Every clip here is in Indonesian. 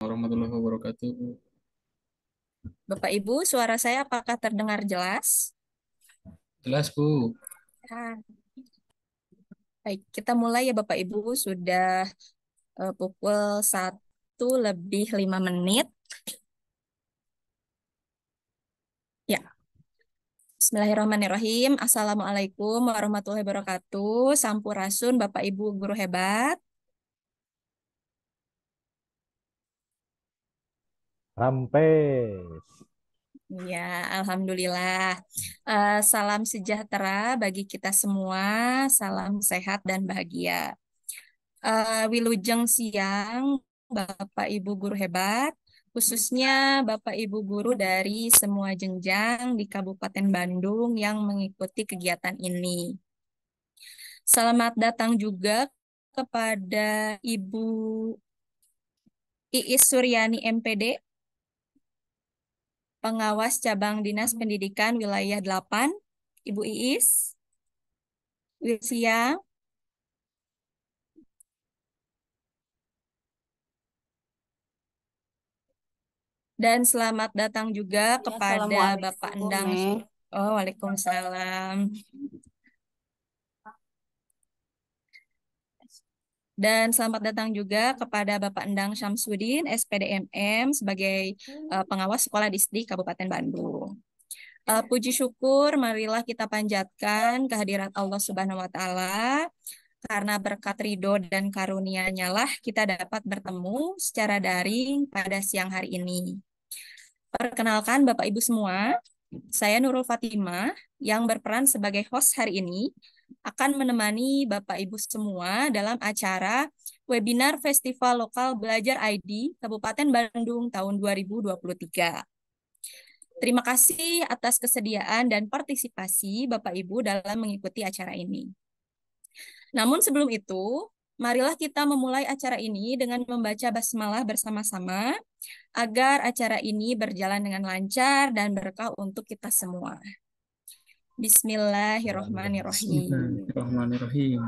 Warahmatullahi wabarakatuh. Bapak Ibu, suara saya apakah terdengar jelas? Jelas, Bu. Ah, Baik, kita mulai ya Bapak Ibu. Sudah pukul 1 lebih 5 menit. Ya, Bismillahirrahmanirrahim. Assalamualaikum warahmatullahi wabarakatuh. Sampurasun Bapak Ibu guru hebat. Rampes. Ya, Alhamdulillah. Salam sejahtera bagi kita semua. Salam sehat dan bahagia. Wilujeng siang, Bapak Ibu guru hebat, khususnya Bapak Ibu guru dari semua jenjang di Kabupaten Bandung yang mengikuti kegiatan ini. Selamat datang juga kepada Ibu Iis Suryani MPD, Pengawas Cabang Dinas Pendidikan Wilayah 8. Ibu Iis, siang. Dan selamat datang juga Ya, kepada Bapak Assalamualaikum, Endang. Neng. Oh, Waalaikumsalam. Dan selamat datang juga kepada Bapak Endang Syamsuddin, SPDMM, sebagai pengawas sekolah di Kabupaten Bandung. Puji syukur, marilah kita panjatkan kehadirat Allah Subhanahu wa Ta'ala, karena berkat ridho dan karunia-Nya lah kita dapat bertemu secara daring pada siang hari ini. Perkenalkan Bapak Ibu semua, saya Nurul Fatimah yang berperan sebagai host hari ini akan menemani Bapak Ibu semua dalam acara webinar Festival Lokal Belajar ID Kabupaten Bandung tahun 2023. Terima kasih atas kesediaan dan partisipasi Bapak Ibu dalam mengikuti acara ini. Namun sebelum itu, marilah kita memulai acara ini dengan membaca basmalah bersama-sama agar acara ini berjalan dengan lancar dan berkah untuk kita semua. Bismillahirrahmanirrahim. Bismillahirrahmanirrahim.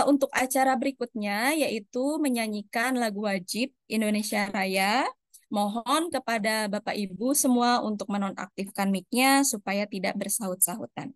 Untuk acara berikutnya yaitu menyanyikan lagu wajib Indonesia Raya. Mohon kepada Bapak Ibu semua untuk menonaktifkan mic-nya supaya tidak bersahut-sahutan.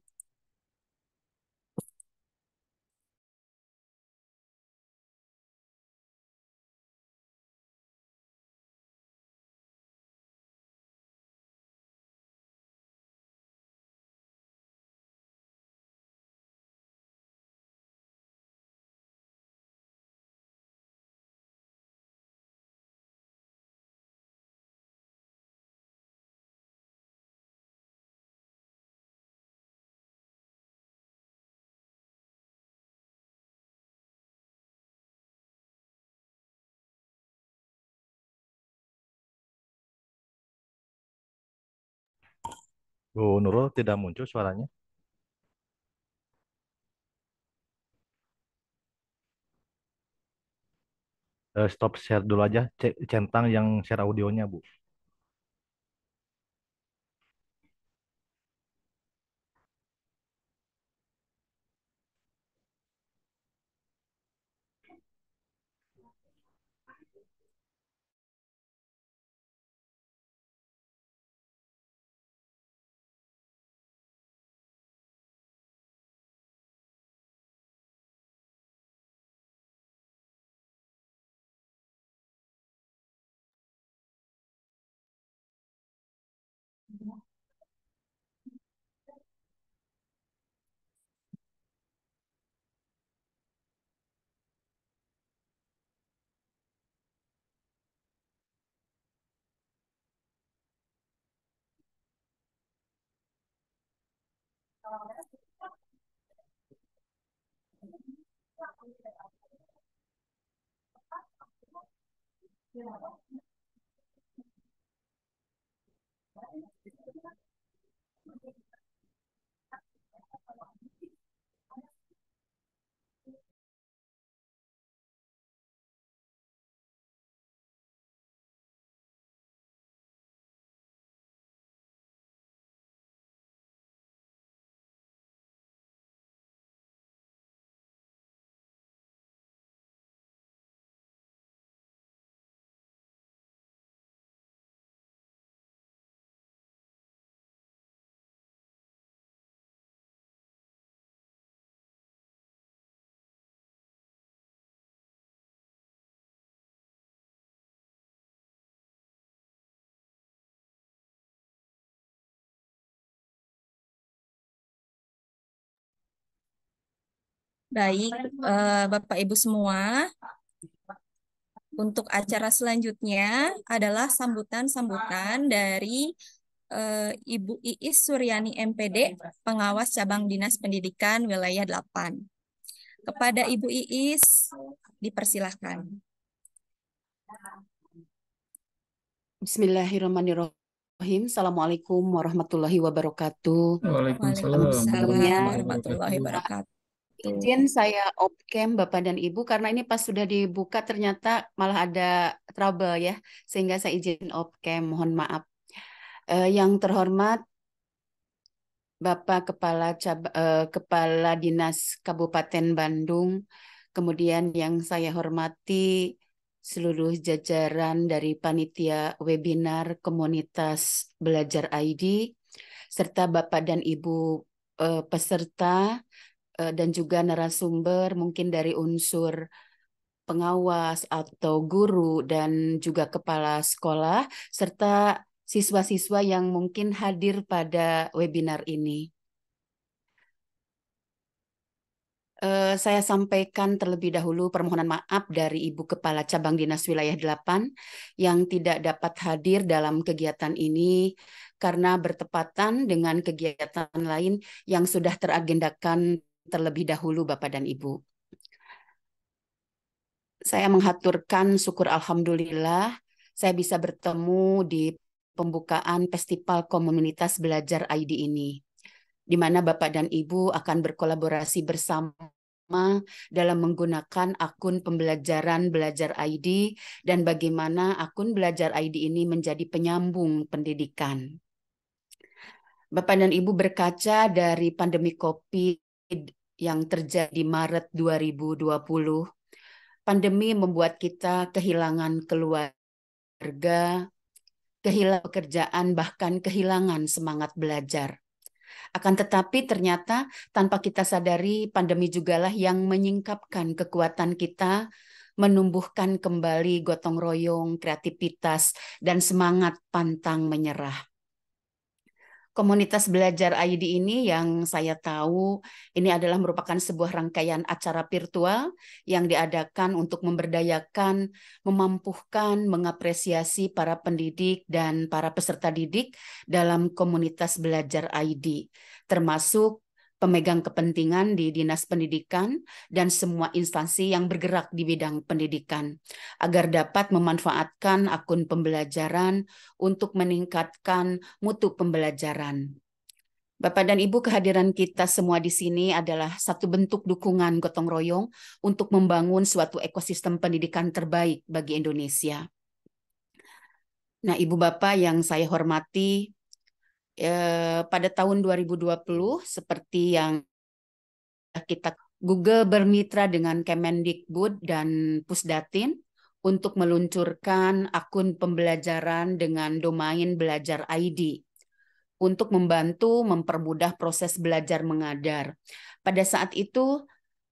Bu Nurul tidak muncul suaranya. Stop share dulu aja, centang yang share audionya, Bu. Baik, Bapak Ibu semua, untuk acara selanjutnya adalah sambutan-sambutan dari Ibu Iis Suryani MPD, Pengawas Cabang Dinas Pendidikan Wilayah 8. Kepada Ibu Iis, dipersilahkan. Bismillahirrahmanirrahim. Assalamualaikum warahmatullahi wabarakatuh. Waalaikumsalam Waalaikumsalam Sebelumnya, warahmatullahi wabarakatuh. wabarakatuh. izin saya off-cam Bapak dan Ibu karena ini pas sudah dibuka ternyata malah ada trouble ya, sehingga saya izin off-cam. Mohon maaf. Yang terhormat Bapak Kepala Dinas Kabupaten Bandung, kemudian yang saya hormati seluruh jajaran dari panitia webinar komunitas Belajar ID, serta Bapak dan Ibu peserta dan juga narasumber mungkin dari unsur pengawas atau guru dan juga kepala sekolah, serta siswa-siswa yang mungkin hadir pada webinar ini. Saya sampaikan terlebih dahulu permohonan maaf dari Ibu Kepala Cabang Dinas Wilayah 8 yang tidak dapat hadir dalam kegiatan ini karena bertepatan dengan kegiatan lain yang sudah teragendakan terlebih dahulu Bapak dan Ibu. Saya menghaturkan syukur alhamdulillah saya bisa bertemu di pembukaan Festival Komunitas Belajar ID ini, di mana Bapak dan Ibu akan berkolaborasi bersama dalam menggunakan akun pembelajaran Belajar ID dan bagaimana akun Belajar ID ini menjadi penyambung pendidikan. Bapak dan Ibu, berkaca dari pandemi COVID yang terjadi Maret 2020, pandemi membuat kita kehilangan keluarga, kehilangan pekerjaan, bahkan kehilangan semangat belajar. Akan tetapi ternyata tanpa kita sadari, pandemi jugalah yang menyingkapkan kekuatan kita, menumbuhkan kembali gotong royong, kreativitas, dan semangat pantang menyerah. Komunitas Belajar ID ini yang saya tahu ini adalah merupakan sebuah rangkaian acara virtual yang diadakan untuk memberdayakan, memampukan, mengapresiasi para pendidik dan para peserta didik dalam komunitas Belajar ID, termasuk pemegang kepentingan di Dinas Pendidikan dan semua instansi yang bergerak di bidang pendidikan, agar dapat memanfaatkan akun pembelajaran untuk meningkatkan mutu pembelajaran. Bapak dan Ibu, kehadiran kita semua di sini adalah satu bentuk dukungan gotong royong untuk membangun suatu ekosistem pendidikan terbaik bagi Indonesia. Nah, Ibu Bapak yang saya hormati, pada tahun 2020 seperti yang kita Google bermitra dengan Kemendikbud dan Pusdatin untuk meluncurkan akun pembelajaran dengan domain Belajar ID untuk membantu mempermudah proses belajar mengajar. Pada saat itu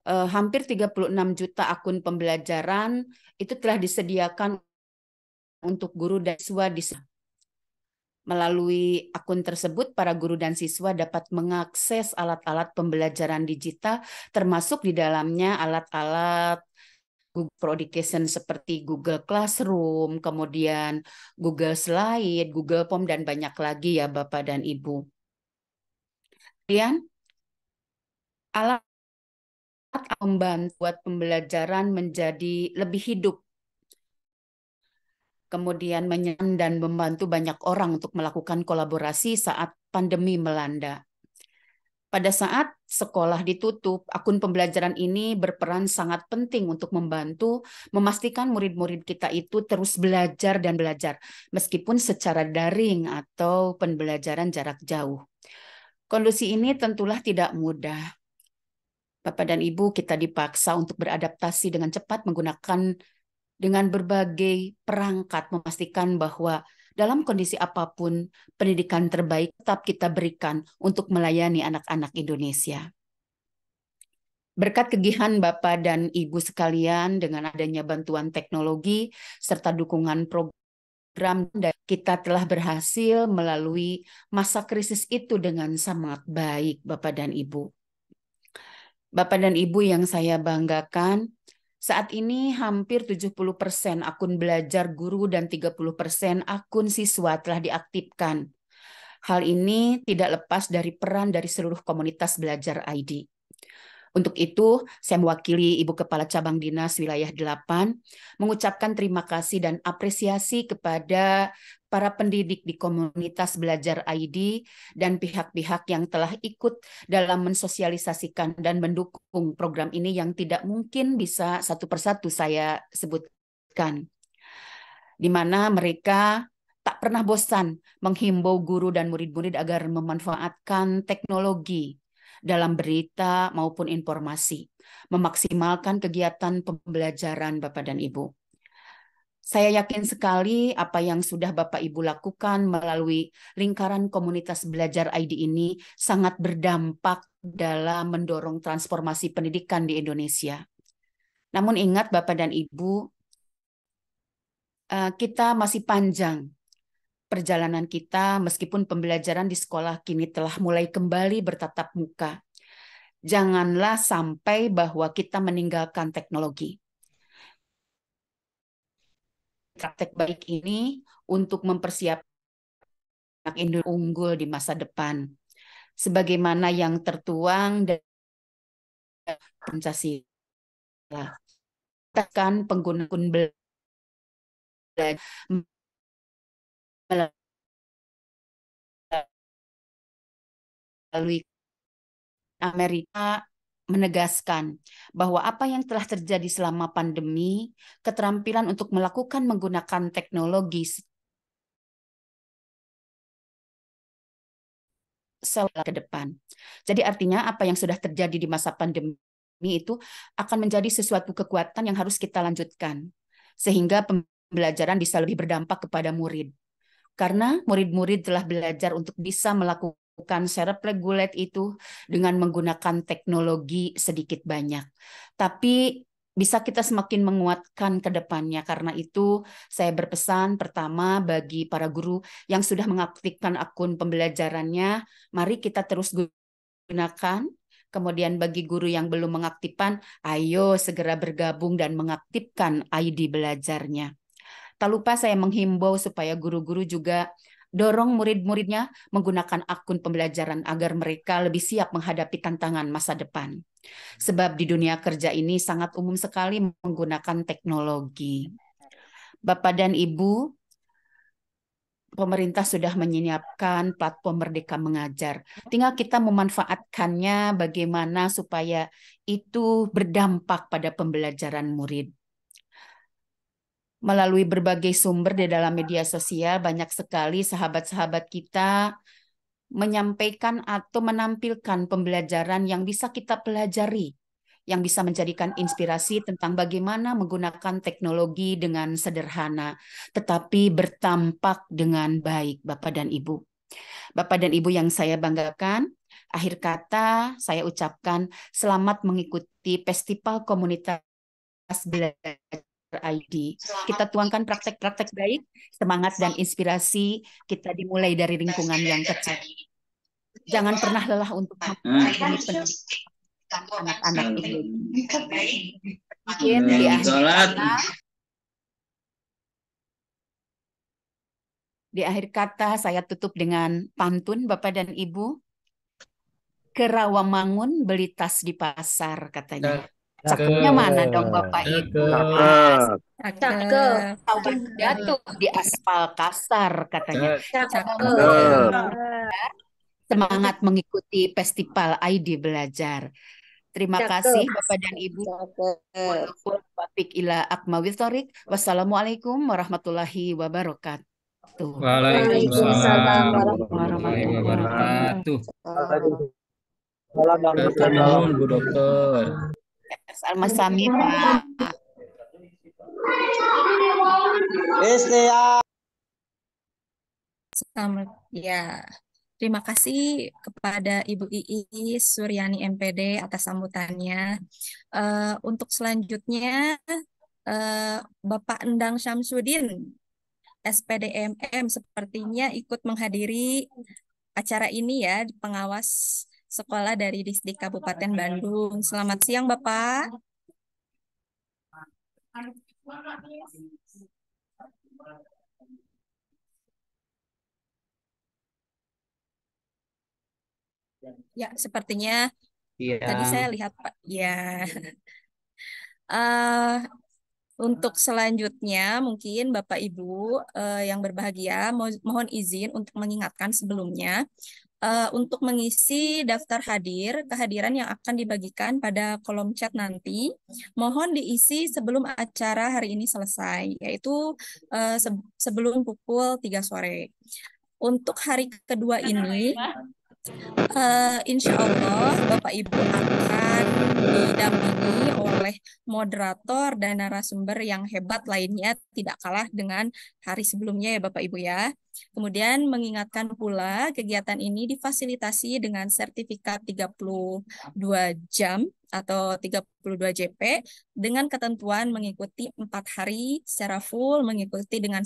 hampir 36 juta akun pembelajaran itu telah disediakan untuk guru dan siswa di Melalui akun tersebut, para guru dan siswa dapat mengakses alat-alat pembelajaran digital, termasuk di dalamnya alat-alat Google for Education seperti Google Classroom, kemudian Google Slide, Google Form, dan banyak lagi ya Bapak dan Ibu. Kemudian, alat membantu buat pembelajaran menjadi lebih hidup, kemudian menyenangkan dan membantu banyak orang untuk melakukan kolaborasi saat pandemi melanda. Pada saat sekolah ditutup, akun pembelajaran ini berperan sangat penting untuk membantu memastikan murid-murid kita itu terus belajar dan belajar, meskipun secara daring atau pembelajaran jarak jauh. Kondisi ini tentulah tidak mudah. Bapak dan Ibu, kita dipaksa untuk beradaptasi dengan cepat menggunakan dengan berbagai perangkat, memastikan bahwa dalam kondisi apapun, pendidikan terbaik tetap kita berikan untuk melayani anak-anak Indonesia. Berkat kegiatan Bapak dan Ibu sekalian, dengan adanya bantuan teknologi serta dukungan program, kita telah berhasil melalui masa krisis itu dengan sangat baik, Bapak dan Ibu. Bapak dan Ibu yang saya banggakan, saat ini hampir 70% akun belajar guru dan 30% akun siswa telah diaktifkan. Hal ini tidak lepas dari peran dari seluruh komunitas belajar ID. Untuk itu, saya mewakili Ibu Kepala Cabang Dinas Wilayah 8 mengucapkan terima kasih dan apresiasi kepada para pendidik di komunitas belajar ID dan pihak-pihak yang telah ikut dalam mensosialisasikan dan mendukung program ini yang tidak mungkin bisa satu persatu saya sebutkan, di mana mereka tak pernah bosan menghimbau guru dan murid-murid agar memanfaatkan teknologi dalam berita maupun informasi, memaksimalkan kegiatan pembelajaran Bapak dan Ibu. Saya yakin sekali apa yang sudah Bapak Ibu lakukan melalui lingkaran komunitas belajar ID ini sangat berdampak dalam mendorong transformasi pendidikan di Indonesia. Namun ingat Bapak dan Ibu, kita masih panjang perjalanan kita meskipun pembelajaran di sekolah kini telah mulai kembali bertatap muka. Janganlah sampai bahwa kita meninggalkan teknologi. Praktek baik ini untuk mempersiapkan anak Indonesia unggul di masa depan. Sebagaimana yang tertuang dalam Pancasila. Tekan penggunaan belajar melalui Amerika menegaskan bahwa apa yang telah terjadi selama pandemi, keterampilan untuk melakukan menggunakan teknologi ke depan. Jadi artinya apa yang sudah terjadi di masa pandemi itu akan menjadi sesuatu kekuatan yang harus kita lanjutkan. Sehingga pembelajaran bisa lebih berdampak kepada murid. Karena murid-murid telah belajar untuk bisa melakukan self-regulate itu dengan menggunakan teknologi sedikit banyak. Tapi bisa kita semakin menguatkan ke depannya. Karena itu saya berpesan pertama bagi para guru yang sudah mengaktifkan akun pembelajarannya, mari kita terus gunakan. Kemudian bagi guru yang belum mengaktifkan, ayo segera bergabung dan mengaktifkan ID belajarnya. Tak lupa saya menghimbau supaya guru-guru juga dorong murid-muridnya menggunakan akun pembelajaran agar mereka lebih siap menghadapi tantangan masa depan. Sebab di dunia kerja ini sangat umum sekali menggunakan teknologi. Bapak dan Ibu, pemerintah sudah menyiapkan platform Merdeka Mengajar. Tinggal kita memanfaatkannya bagaimana supaya itu berdampak pada pembelajaran murid. Melalui berbagai sumber di dalam media sosial, banyak sekali sahabat-sahabat kita menyampaikan atau menampilkan pembelajaran yang bisa kita pelajari, yang bisa menjadikan inspirasi tentang bagaimana menggunakan teknologi dengan sederhana, tetapi bertampak dengan baik, Bapak dan Ibu. Bapak dan Ibu yang saya banggakan, akhir kata saya ucapkan selamat mengikuti Festival Komunitas Belajar ID. Kita tuangkan praktek-praktek baik, semangat dan inspirasi kita dimulai dari lingkungan yang kecil. Jangan pernah lelah untuk memperbaiki pendidikan anak-anak ini. Mungkin di akhir kata saya tutup dengan pantun Bapak dan Ibu. Ke Rawamangun beli tas di pasar katanya. Cakepnya mana dong Bapak Ibu? Cakep. Jatuh di aspal kasar katanya. Cakep. Semangat mengikuti festival ID belajar. Terima kasih Bapak dan Ibu. Wassalamualaikum warahmatullahi wabarakatuh. Waalaikumsalam warahmatullahi wabarakatuh. Nuhun, Bu Dokter. Sama-sama Pak. Selamat ya. Terima kasih kepada Ibu Iis Suryani MPD atas sambutannya. Untuk selanjutnya Bapak Endang Syamsuddin SPDMM sepertinya ikut menghadiri acara ini ya, pengawas sekolah dari Distrik Kabupaten Bandung. Selamat siang, Bapak. Ya, sepertinya tadi saya Iya. lihat, Pak. Ya. Eh, untuk selanjutnya, mungkin Bapak Ibu yang berbahagia, mohon izin untuk mengingatkan sebelumnya, untuk mengisi daftar hadir, kehadiran yang akan dibagikan pada kolom chat nanti, mohon diisi sebelum acara hari ini selesai, yaitu sebelum pukul 3 sore. Untuk hari kedua ini, insya Allah Bapak Ibu akan didampingi oleh moderator dan narasumber yang hebat lainnya, tidak kalah dengan hari sebelumnya ya Bapak Ibu ya. Kemudian mengingatkan pula kegiatan ini difasilitasi dengan sertifikat 32 jam atau 32 JP dengan ketentuan mengikuti 4 hari secara full, mengikuti dengan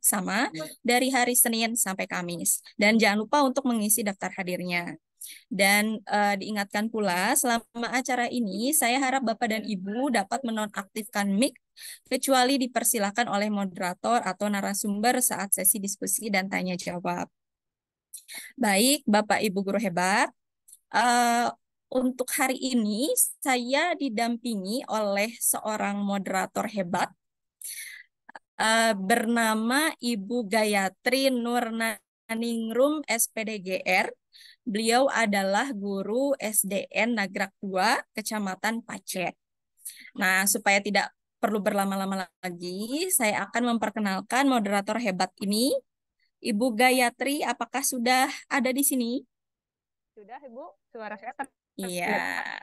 sama dari hari Senin sampai Kamis. Dan jangan lupa untuk mengisi daftar hadirnya. Dan diingatkan pula, selama acara ini, saya harap Bapak dan Ibu dapat menonaktifkan mic, kecuali dipersilakan oleh moderator atau narasumber saat sesi diskusi dan tanya jawab. Baik, Bapak Ibu guru hebat, untuk hari ini saya didampingi oleh seorang moderator hebat bernama Ibu Gayatri Nurnaningrum SPDGR. Beliau adalah guru SDN Nagrak 2, Kecamatan Pacet. Nah, supaya tidak perlu berlama-lama lagi, saya akan memperkenalkan moderator hebat ini. Ibu Gayatri, apakah sudah ada di sini? Sudah, Ibu. Suara saya Iya, terdengar.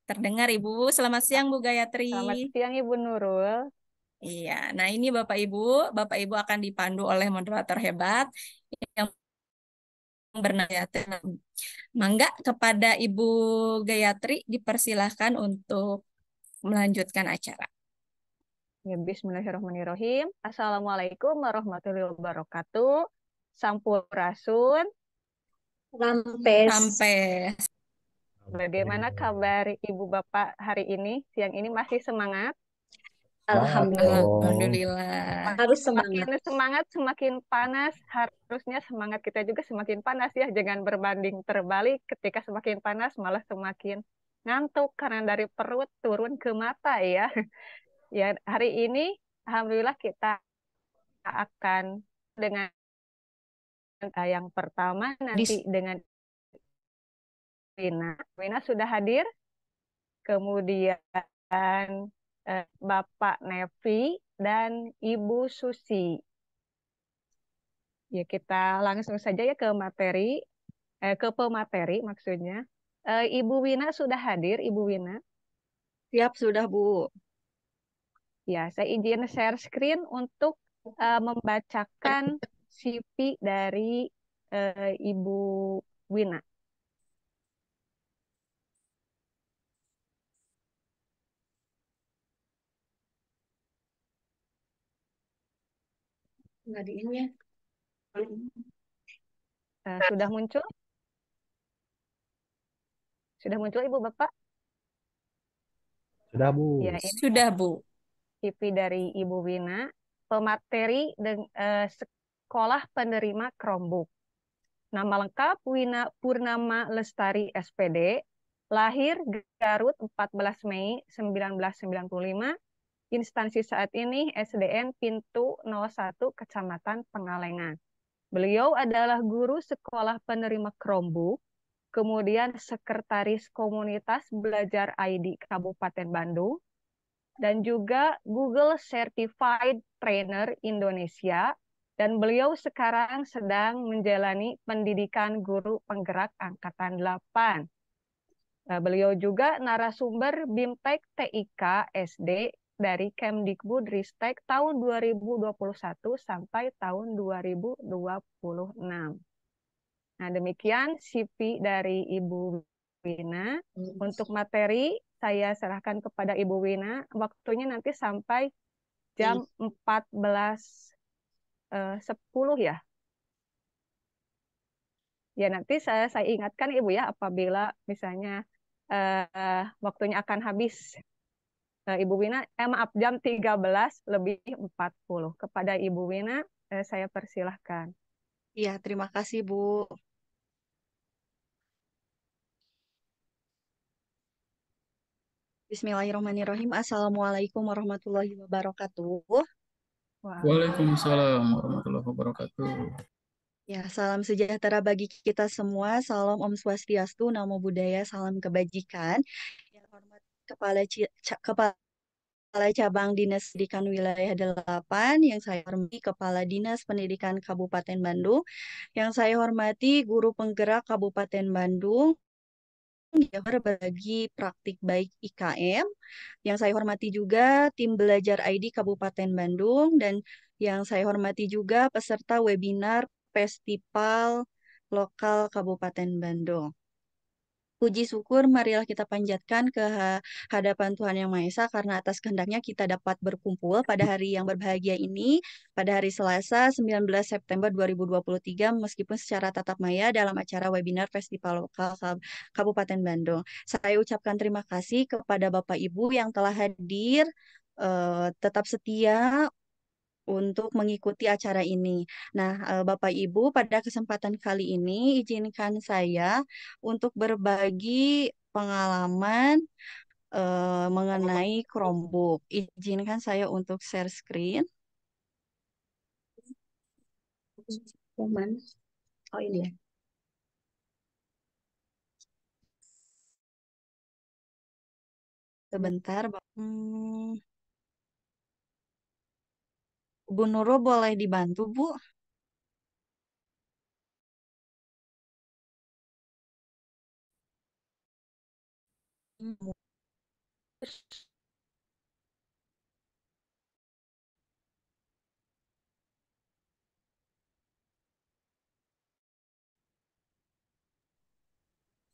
terdengar Ibu. Selamat siang, Bu Gayatri. Selamat siang, Ibu Nurul. Iya, nah ini Bapak Ibu akan dipandu oleh moderator hebat yang bernama Gayatri. Mangga kepada Ibu Gayatri dipersilahkan untuk melanjutkan acara. Ya, Bismillahirrahmanirrahim. Assalamualaikum warahmatullahi wabarakatuh. Sampurasun. Sampai Bagaimana kabar Ibu Bapak hari ini? Siang ini masih semangat? Alhamdulillah. Harus Semakin semangat. semangat, semakin panas. Harusnya semangat kita juga semakin panas ya. Jangan berbanding terbalik. Ketika semakin panas, malah semakin ngantuk karena dari perut turun ke mata ya. Ya, hari ini alhamdulillah kita akan dengan yang pertama nanti dengan Wina. Wina sudah hadir. Kemudian Bapak Nevi dan Ibu Susi. Ya, kita langsung saja ya ke materi, ke pemateri maksudnya. Ibu Wina sudah hadir, Ibu Wina. Siap sudah, Bu. Ya, saya izin share screen untuk membacakan CV dari Ibu Wina. Nggak di ini ya. Sudah muncul? Sudah muncul Ibu Bapak? Sudah, Bu. Ya, ini Sudah, Bu. CV dari Ibu Wina. Pemateri sekolah penerima Chromebook. Nama lengkap Wina Purnama Lestari SPD. Lahir Garut 14 Mei 1995. Instansi saat ini SDN Pintu 01 Kecamatan Pengalengan. Beliau adalah guru sekolah penerima Chromebook, kemudian sekretaris komunitas belajar ID Kabupaten Bandung, dan juga Google Certified Trainer Indonesia, dan beliau sekarang sedang menjalani pendidikan guru penggerak Angkatan 8. Beliau juga narasumber BIMTEK TIK SD dari Kemdikbud Ristek tahun 2021 sampai tahun 2026. Nah, demikian CV dari Ibu Wina. Untuk materi, saya serahkan kepada Ibu Wina. Waktunya nanti sampai jam 14.10 ya. Ya nanti saya ingatkan Ibu ya apabila misalnya waktunya akan habis. Ibu Wina, maaf jam 13:40. Kepada Ibu Wina, saya persilahkan. Iya, terima kasih, Bu. Bismillahirrahmanirrahim. Assalamualaikum warahmatullahi wabarakatuh. Wah, Waalaikumsalam warahmatullahi wabarakatuh. Ya, salam sejahtera bagi kita semua. Salam Om Swastiastu, Namo Buddhaya, salam kebajikan. Yang hormat Kepala Cabang Dinas Pendidikan Wilayah 8, yang saya hormati Kepala Dinas Pendidikan Kabupaten Bandung, yang saya hormati Guru Penggerak Kabupaten Bandung, yang berbagi praktik baik IKM, yang saya hormati juga tim belajar ID Kabupaten Bandung, dan yang saya hormati juga peserta webinar Festival Lokal Kabupaten Bandung. Puji syukur marilah kita panjatkan ke hadapan Tuhan Yang Maha Esa karena atas kehendaknya kita dapat berkumpul pada hari yang berbahagia ini, pada hari Selasa 19 September 2023 meskipun secara tatap maya dalam acara webinar Festival Lokal Kabupaten Bandung. Saya ucapkan terima kasih kepada Bapak Ibu yang telah hadir, tetap setia untuk mengikuti acara ini. Nah, Bapak Ibu, pada kesempatan kali ini izinkan saya untuk berbagi pengalaman mengenai Chromebook. Izinkan saya untuk share screen. Cuman, oh ini ya. Sebentar, Bu Nurul boleh dibantu, Bu? Hmm.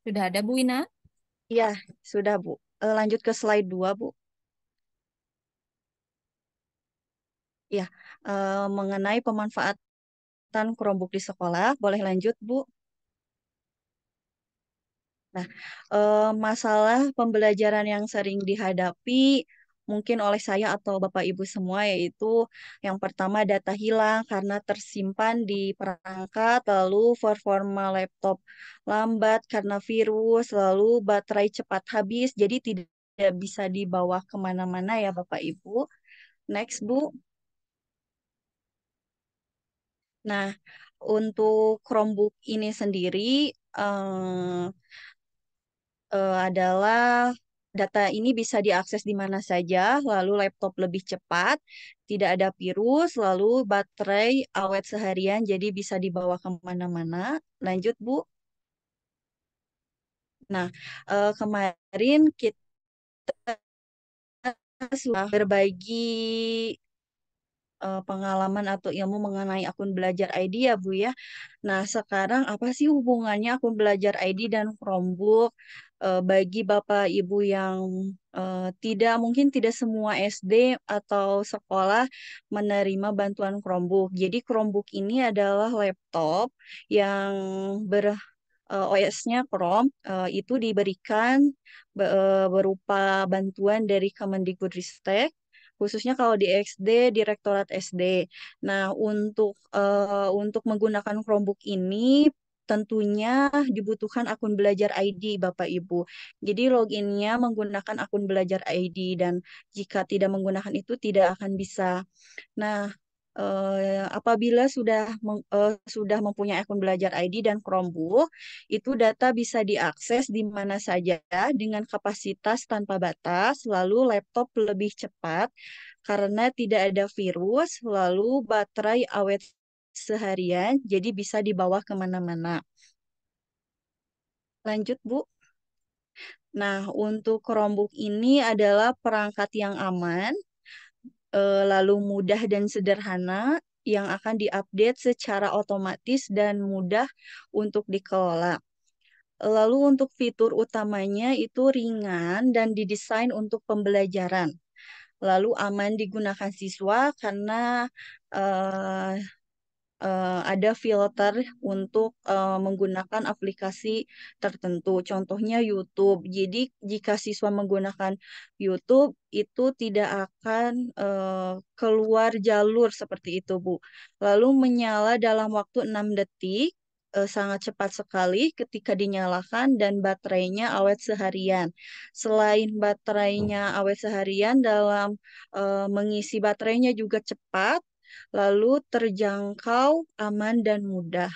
Sudah ada Bu Wina? Iya, sudah, Bu. Lanjut ke slide 2, Bu. Ya, mengenai pemanfaatan Chromebook di sekolah, boleh lanjut, Bu? Nah, masalah pembelajaran yang sering dihadapi mungkin oleh saya atau Bapak Ibu semua yaitu yang pertama data hilang karena tersimpan di perangkat, lalu performa laptop lambat karena virus, lalu baterai cepat habis, jadi tidak bisa dibawa kemana-mana ya Bapak Ibu. Next, Bu. Nah, untuk Chromebook ini sendiri adalah data ini bisa diakses di mana saja, lalu laptop lebih cepat, tidak ada virus, lalu baterai awet seharian, jadi bisa dibawa kemana-mana. Lanjut, Bu. Nah, kemarin kita sudah berbagi pengalaman atau ilmu mengenai akun belajar ID ya Bu ya. Nah sekarang apa sih hubungannya akun belajar ID dan Chromebook bagi Bapak Ibu yang tidak mungkin tidak semua SD atau sekolah menerima bantuan Chromebook. Jadi Chromebook ini adalah laptop yang OS-nya Chrome itu diberikan berupa bantuan dari Kemendikbudristek khususnya kalau di SD, Direktorat SD. Nah, untuk menggunakan Chromebook ini tentunya dibutuhkan akun belajar ID Bapak Ibu. Jadi loginnya menggunakan akun belajar ID dan jika tidak menggunakan itu tidak akan bisa. Nah, apabila sudah mempunyai akun belajar ID dan Chromebook, itu data bisa diakses di mana saja dengan kapasitas tanpa batas, lalu laptop lebih cepat karena tidak ada virus, lalu baterai awet seharian, jadi bisa dibawa kemana-mana. Lanjut, Bu. Nah, untuk Chromebook ini adalah perangkat yang aman, lalu mudah dan sederhana yang akan diupdate secara otomatis dan mudah untuk dikelola. Lalu untuk fitur utamanya itu ringan dan didesain untuk pembelajaran. Lalu aman digunakan siswa karena ada filter untuk menggunakan aplikasi tertentu. Contohnya YouTube. Jadi jika siswa menggunakan YouTube itu tidak akan keluar jalur seperti itu, Bu. Lalu menyala dalam waktu 6 detik. Sangat cepat sekali ketika dinyalakan dan baterainya awet seharian. Selain baterainya awet seharian, dalam mengisi baterainya juga cepat, lalu terjangkau, aman, dan mudah.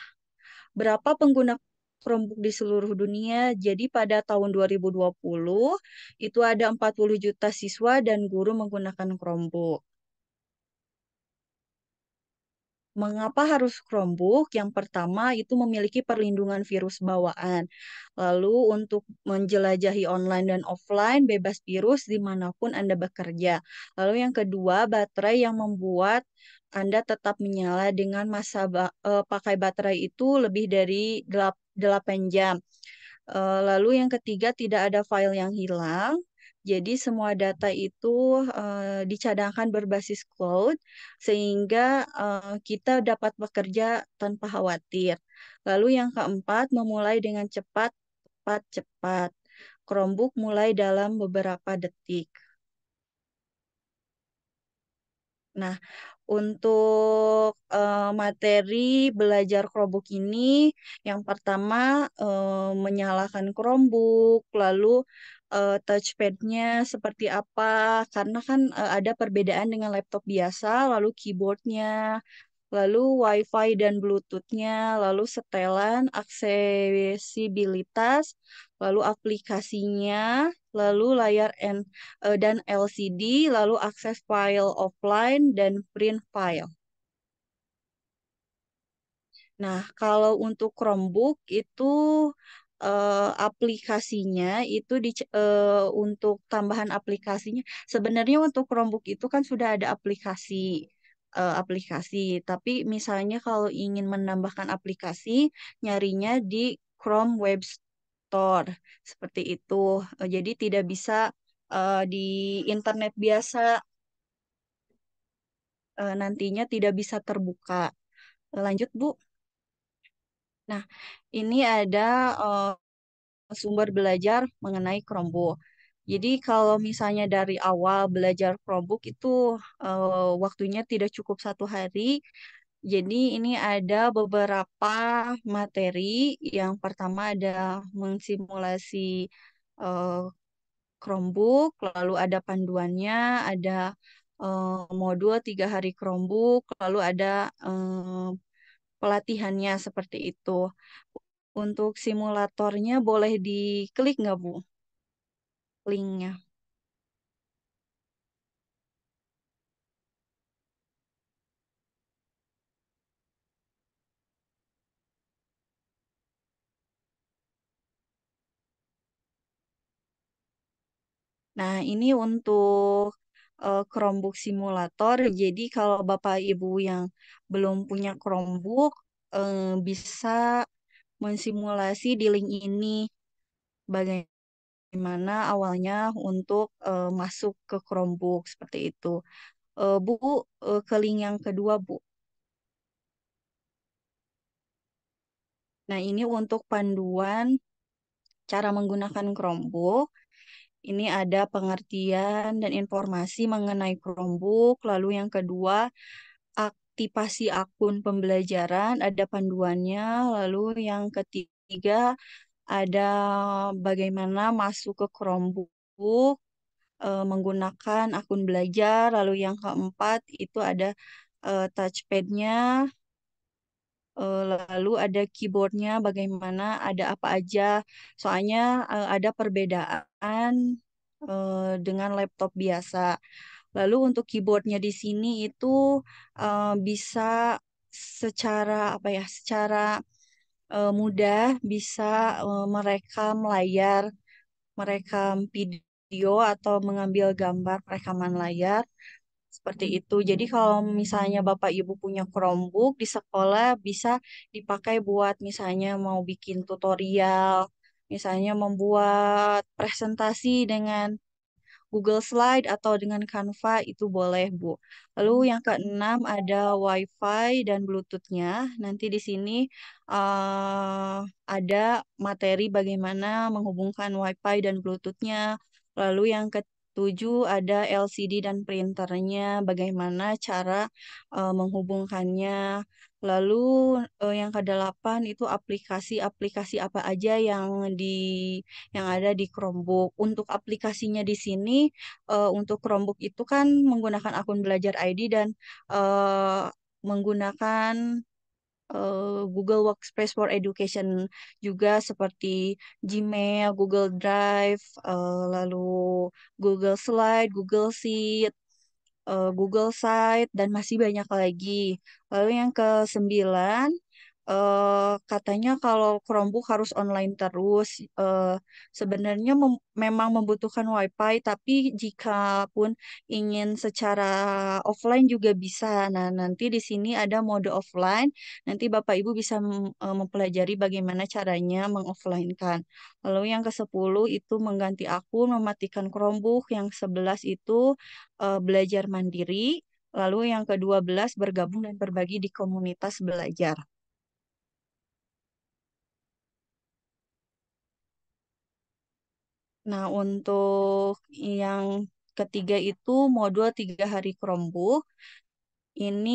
Berapa pengguna Chromebook di seluruh dunia? Jadi pada tahun 2020 itu ada 40 juta siswa dan guru menggunakan Chromebook. Mengapa harus Chromebook? Yang pertama itu memiliki perlindungan virus bawaan. Lalu untuk menjelajahi online dan offline bebas virus dimanapun Anda bekerja. Lalu yang kedua, baterai yang membuat Anda tetap menyala dengan masa pakai baterai itu lebih dari 8 jam. Lalu yang ketiga, tidak ada file yang hilang. Jadi semua data itu dicadangkan berbasis cloud sehingga kita dapat bekerja tanpa khawatir. Lalu yang keempat, memulai dengan cepat, cepat, cepat. Chromebook mulai dalam beberapa detik. Nah, untuk materi belajar Chromebook ini, yang pertama menyalakan Chromebook, lalu touchpad-nya seperti apa, karena kan ada perbedaan dengan laptop biasa, lalu keyboard-nya, lalu WiFi dan Bluetooth-nya, lalu setelan, aksesibilitas, lalu aplikasinya, lalu layar dan LCD, lalu akses file offline dan print file. Nah, kalau untuk Chromebook itu aplikasinya itu untuk tambahan aplikasinya. Sebenarnya untuk Chromebook itu kan sudah ada aplikasi. Tapi misalnya kalau ingin menambahkan aplikasi, nyarinya di Chrome Web Store seperti itu. Jadi tidak bisa di internet biasa, nantinya tidak bisa terbuka. Lanjut, Bu. Nah, ini ada sumber belajar mengenai Chromebook. Jadi kalau misalnya dari awal belajar Chromebook itu waktunya tidak cukup 1 hari. Jadi ini ada beberapa materi. Yang pertama ada mensimulasi eh, Chromebook, lalu ada panduannya, ada modul 3 hari Chromebook, lalu ada pelatihannya seperti itu. Untuk simulatornya boleh diklik nggak, Bu? Linknya. Nah, ini untuk Chromebook simulator. Jadi kalau Bapak Ibu yang belum punya Chromebook, bisa mensimulasi di link ini bagaimana awalnya untuk masuk ke Chromebook seperti itu. Bu, ke link yang kedua, Bu. Nah, ini untuk panduan cara menggunakan Chromebook. Ini ada pengertian dan informasi mengenai Chromebook. Lalu yang kedua, aktivasi akun pembelajaran, ada panduannya. Lalu yang ketiga, ada bagaimana masuk ke Chromebook menggunakan akun belajar. Lalu yang keempat, itu ada touchpad-nya. Lalu ada keyboardnya, bagaimana, ada apa aja. Soalnya ada perbedaan dengan laptop biasa. Lalu untuk keyboardnya di sini itu bisa secara apa ya, secara mudah bisa merekam layar, merekam video atau mengambil gambar rekaman layar. Seperti itu. Jadi kalau misalnya Bapak Ibu punya Chromebook di sekolah bisa dipakai buat misalnya mau bikin tutorial, misalnya membuat presentasi dengan Google Slide atau dengan Canva itu boleh, Bu. Lalu yang keenam ada WiFi dan Bluetooth-nya. Nanti di sini ada materi bagaimana menghubungkan WiFi dan Bluetooth-nya. Lalu yang ketujuh ada LCD dan printernya, bagaimana cara menghubungkannya. Lalu yang kedelapan itu aplikasi-aplikasi apa aja yang ada di Chromebook. Untuk aplikasinya di sini untuk Chromebook itu kan menggunakan akun Belajar ID dan eh, menggunakan Google Workspace for Education juga seperti Gmail, Google Drive, lalu Google Slide, Google Sheet, Google Site, dan masih banyak lagi. Lalu yang ke-9, katanya kalau Chromebook harus online terus. Sebenarnya memang membutuhkan WiFi, tapi jika pun ingin secara offline juga bisa. Nah, nanti di sini ada mode offline. Nanti Bapak Ibu bisa mempelajari bagaimana caranya mengoffline-kan. Lalu yang ke-10 itu mengganti akun, mematikan Chromebook. Yang 11 itu belajar mandiri. Lalu yang ke-12 bergabung dan berbagi di komunitas belajar. Nah, untuk yang ketiga itu modul 3 hari Chromebook. Ini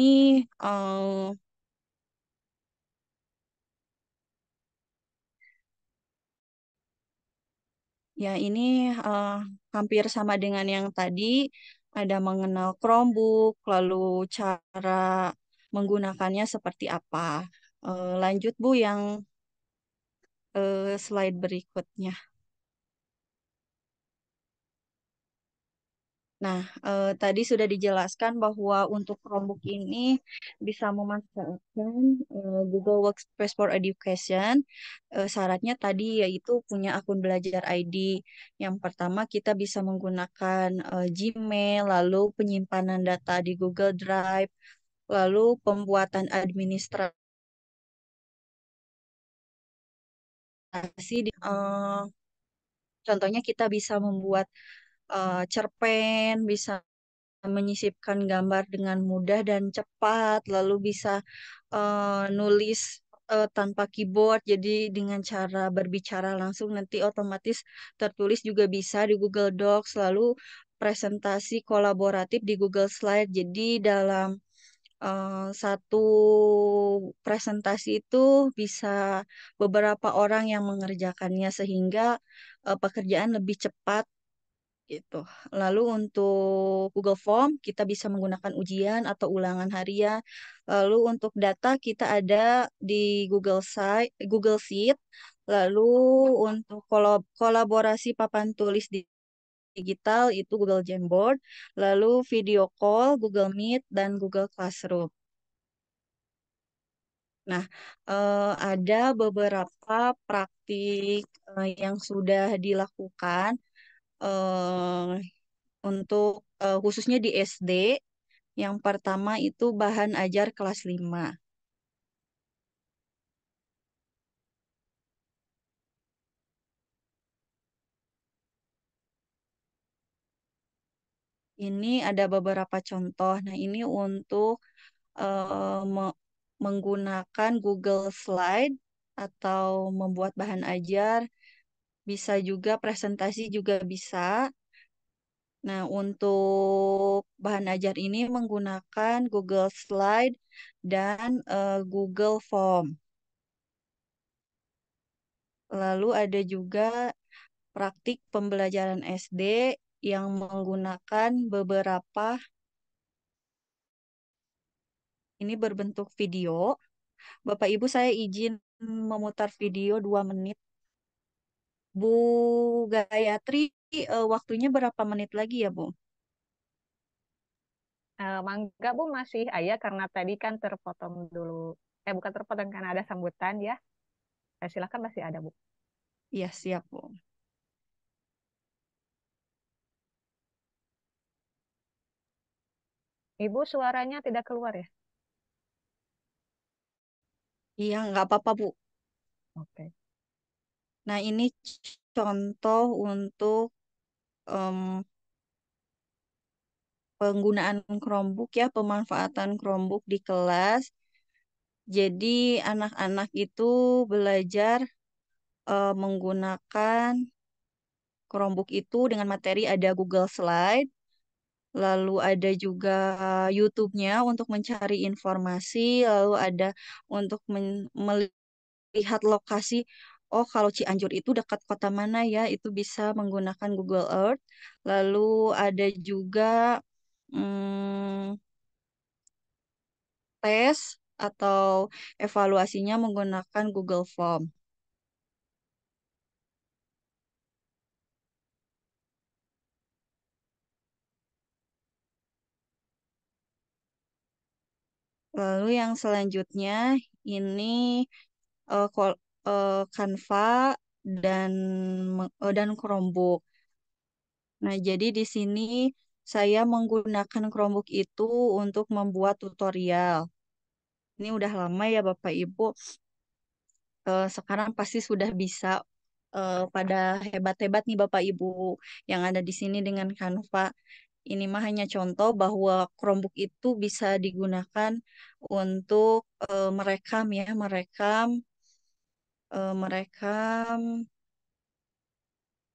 ya ini eh, hampir sama dengan yang tadi. Ada mengenal Chromebook, lalu cara menggunakannya seperti apa. Lanjut Bu yang slide berikutnya. Nah, tadi sudah dijelaskan bahwa untuk Chromebook ini bisa memanfaatkan Google Workspace for Education. Syaratnya tadi yaitu punya akun Belajar ID. Yang pertama kita bisa menggunakan Gmail, lalu penyimpanan data di Google Drive, lalu pembuatan administrasi contohnya kita bisa membuat cerpen, bisa menyisipkan gambar dengan mudah dan cepat, lalu bisa nulis tanpa keyboard, jadi dengan cara berbicara langsung nanti otomatis tertulis juga bisa di Google Docs, lalu presentasi kolaboratif di Google Slide, jadi dalam satu presentasi itu bisa beberapa orang yang mengerjakannya sehingga pekerjaan lebih cepat gitu. Lalu untuk Google Form kita bisa menggunakan ujian atau ulangan harian. Lalu untuk data kita ada di Google Sheet. Lalu untuk kolaborasi papan tulis digital itu Google Jamboard. Lalu video call Google Meet dan Google Classroom. Nah, ada beberapa praktik yang sudah dilakukan eh, untuk khususnya di SD. Yang pertama itu bahan ajar kelas 5. Ini ada beberapa contoh. Nah, ini untuk menggunakan Google Slide atau membuat bahan ajar, bisa juga presentasi juga bisa. Nah, untuk bahan ajar ini menggunakan Google Slide dan Google Form. Lalu ada juga praktik pembelajaran SD yang menggunakan beberapa, ini berbentuk video. Bapak Ibu saya izin memutar video 2 menit. Bu Gayatri, waktunya berapa menit lagi ya, Bu? Mangga Bu masih ayah karena tadi kan terpotong dulu. Bukan terpotong karena ada sambutan ya. Silakan masih ada Bu. Iya, siap, Bu. Ibu suaranya tidak keluar ya? Iya, nggak apa-apa, Bu. Oke. Nah, ini contoh untuk em, penggunaan Chromebook ya, pemanfaatan Chromebook di kelas. Jadi anak-anak itu belajar menggunakan Chromebook itu dengan materi ada Google Slide, lalu ada juga YouTube-nya untuk mencari informasi, lalu ada untuk melihat lokasi. Oh, kalau Cianjur itu dekat kota mana ya? Itu bisa menggunakan Google Earth. Lalu ada juga hmm, tes atau evaluasinya menggunakan Google Form. Lalu yang selanjutnya ini Canva dan dan Chromebook. Nah, jadi di sini saya menggunakan Chromebook itu untuk membuat tutorial. Ini udah lama ya Bapak Ibu. Sekarang pasti sudah bisa pada hebat-hebat nih Bapak Ibu yang ada di sini dengan Canva. Ini mah hanya contoh bahwa Chromebook itu bisa digunakan untuk merekam ya, merekam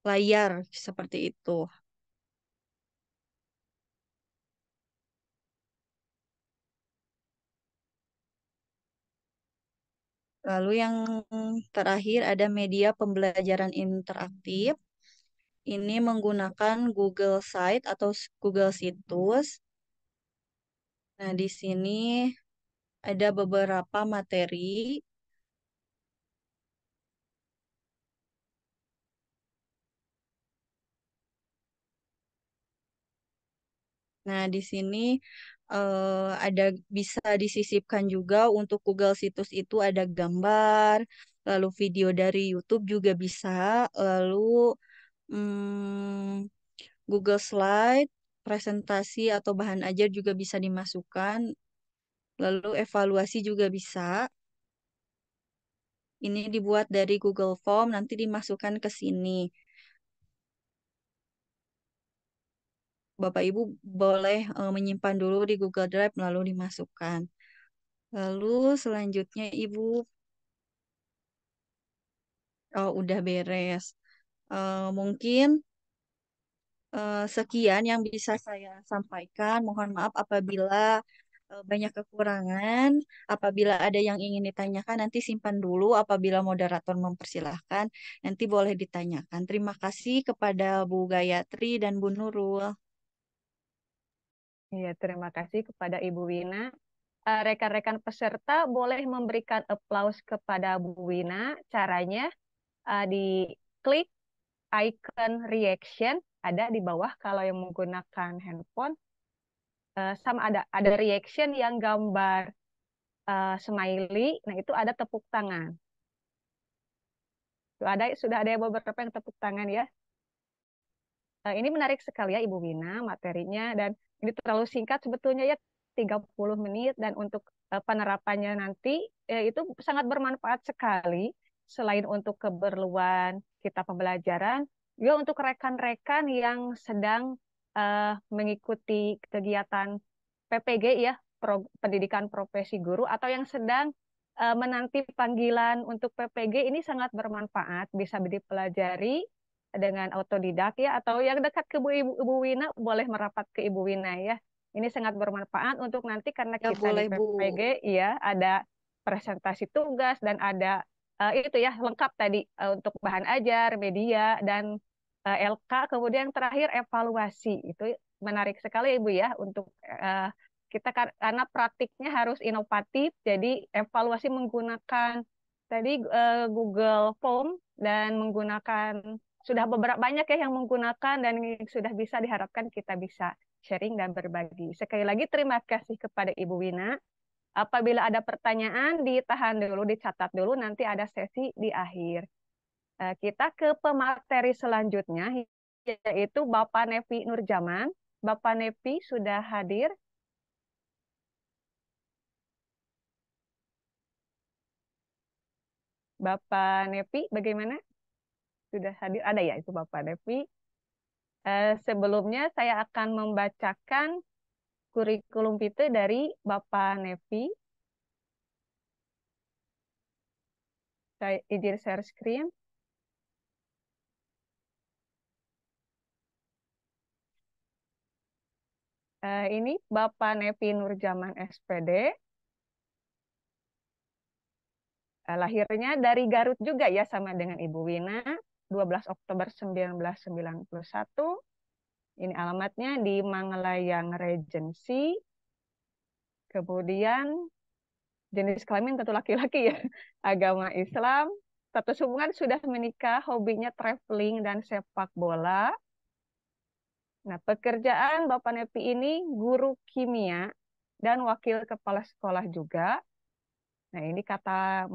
layar seperti itu. Lalu yang terakhir ada media pembelajaran interaktif. Ini menggunakan Google Site atau Google Situs. Nah, di sini ada beberapa materi. Nah, di sini ada bisa disisipkan juga untuk Google Situs itu ada gambar, lalu video dari YouTube juga bisa, lalu hmm, Google Slide, presentasi atau bahan ajar juga bisa dimasukkan, lalu evaluasi juga bisa. Ini dibuat dari Google Form, nanti dimasukkan ke sini. Bapak Ibu boleh menyimpan dulu di Google Drive lalu dimasukkan. Lalu selanjutnya Ibu, oh udah beres. Mungkin sekian yang bisa saya sampaikan. Mohon maaf apabila banyak kekurangan. Apabila ada yang ingin ditanyakan, nanti simpan dulu. Apabila moderator mempersilahkan, nanti boleh ditanyakan. Terima kasih kepada Bu Gayatri dan Bu Nurul. Iya, terima kasih kepada Ibu Wina. Rekan-rekan peserta boleh memberikan applause kepada Bu Wina. Caranya diklik icon reaction ada di bawah kalau yang menggunakan handphone. Sama ada reaction yang gambar smiley. Nah, itu ada tepuk tangan. Sudah ada beberapa yang tepuk tangan ya. Ini menarik sekali ya Ibu Wina materinya dan ini terlalu singkat sebetulnya ya 30 menit dan untuk penerapannya nanti itu sangat bermanfaat sekali selain untuk keperluan kita pembelajaran juga untuk rekan-rekan yang sedang mengikuti kegiatan PPG ya pendidikan profesi guru atau yang sedang menanti panggilan untuk PPG ini sangat bermanfaat bisa dipelajari dengan autodidak ya atau yang dekat ke Ibu Wina boleh merapat ke Ibu Wina ya. Ini sangat bermanfaat untuk nanti karena Ya kita di boleh Bu. PPG ya ada presentasi tugas dan ada itu ya lengkap tadi untuk bahan ajar, media dan LK kemudian yang terakhir evaluasi. Itu menarik sekali Ibu ya untuk kita karena praktiknya harus inovatif jadi evaluasi menggunakan tadi Google Form dan menggunakan sudah beberapa banyak ya yang menggunakan dan sudah bisa diharapkan kita bisa sharing dan berbagi. Sekali lagi terima kasih kepada Ibu Wina. Apabila ada pertanyaan ditahan dulu, dicatat dulu, nanti ada sesi di akhir. Kita ke pemateri selanjutnya yaitu Bapak Nevi Nurjaman. Bapak Nevi sudah hadir. Bapak Nevi bagaimana? Sudah hadir? Ada ya itu Bapak Nevi. Sebelumnya saya akan membacakan kurikulum itu dari Bapak Nevi. Saya izin share screen. Ini Bapak Nevi Nurjaman SPD. Lahirnya dari Garut juga ya, sama dengan Ibu Wina, 12 Oktober 1991. Ini alamatnya di Mangelayang Regency. Kemudian jenis kelamin tentu laki-laki ya, agama Islam, status hubungan sudah menikah, hobinya traveling dan sepak bola. Nah, pekerjaan Bapak Nepi ini guru kimia dan wakil kepala sekolah juga. Nah, ini kata